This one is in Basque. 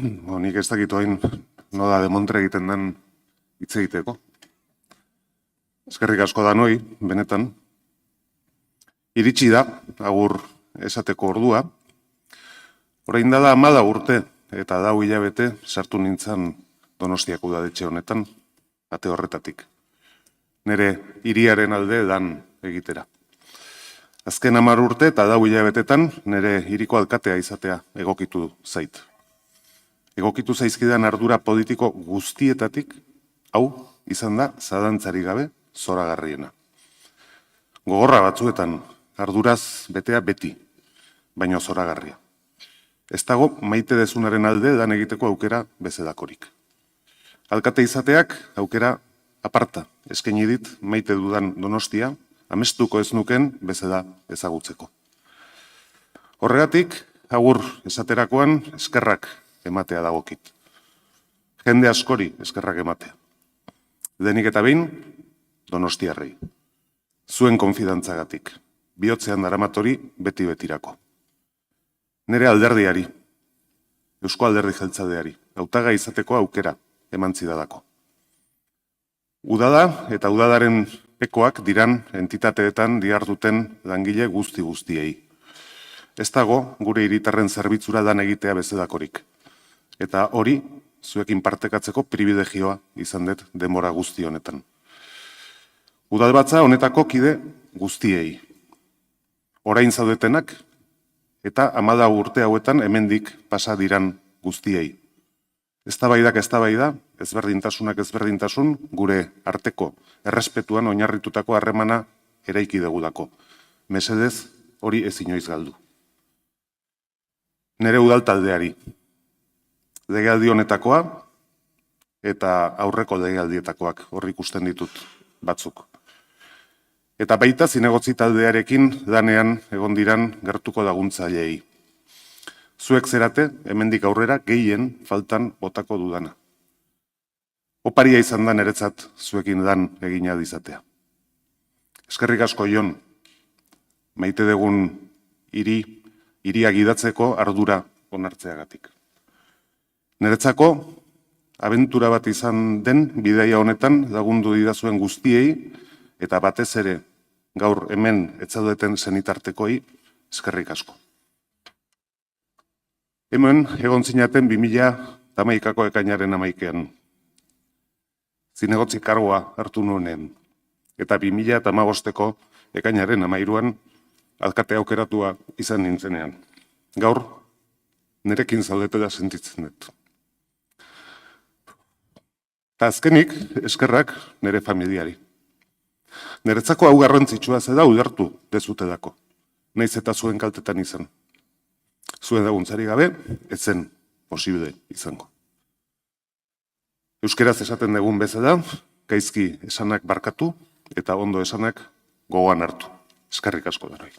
nik ez dakit oain noda demontre egiten den hitz egiteko. Eskerrik asko da noi, benetan. Iritsi da, agur esateko ordua. Orain dela 14 urte eta 4 hilabete sartu nintzen Donostiako udaletxe honetan, ate horretatik. Nere hiriaren alde dan egitera. Azken 10 urte eta 4 hilabetetan nere hiriko alkatea izatea egokitu zait. Egokitu zaizkidan ardura politiko guztietatik, hau izan da zalantzari gabe zoragarriena. Gogorra batzuetan arduraz betea beti, baino zoragarria. Ez dago maite dezunaren alde lan egiteko aukera bezalakorik. Alkate izateak aukera aparta eskaini dit maite dudan Donostia, amestuko ez nuken bezala ezagutzeko. Horregatik, agur esaterakoan eskerrak ematea dagokit. Jende askori eskerrak ematea. Denik eta behin, Donostiarrei. Zuen konfidantzagatik, bihotzean daramatori beti-betirako. Nere alderdiari, Eusko Alderdi Jeltzaleari, hautagai izateko aukera eman zidalako. Udada eta udadaren pekoak diran entitateetan diharduten langile guztiei. Ez dago gure hiritarren zerbitzura lan egitea bezalakorik. Eta hori, zuekin partekatzeko pribilegioa izan dut denbora guzti honetan. Udalbatza honetako kide guztiei. Orain zaudetenak eta 14 urte hauetan hemendik pasa diran guztiei. Eztabaidak eztabaida, ezberdintasunak ezberdintasun, gure arteko errespetuan oinarritutako harremana eraiki degulako. Mesedez, hori ez inoiz galdu. Nere udal taldeari, legealdi honetakoa eta aurreko legealdietakoak hor ikusten ditut batzuk. Eta baita zinegotzi taldearekin lanean egon diran gertuko laguntzaileei. Zuek zerate, hemendik aurrera gehien faltan botako dudana. Oparia izan da niretzat zuekin lan egina dizatea. Eskerrik asko Jon, maite dugun hiria gidatzeko ardura onartzeagatik. Niretzako, abentura bat izan den bidaia honetan lagundu didazuen guztiei eta batez ere gaur hemen etzaudeten zenitartekoi eskerrik asko. Hemen egon zinaten 2011ko ekainaren 11ean. Zinegotzi kargoa hartu nuenean. Eta 2015ko ekainaren 13ean alkate aukeratua izan nintzenean. Gaur, nerekin zaudetela sentitzen dut. Eta azkenik, eskerrak nere familiari. Niretzako hau garrantzitsua zeda ulertu dezutelako. Naiz eta zuen kaltetan izan. Zuen laguntzari gabe, ez zen posible izango. Euskeraz esaten dugun bezala, gaizki esanak barkatu eta ondo esanak gogoan hartu. Eskerrik asko denoi.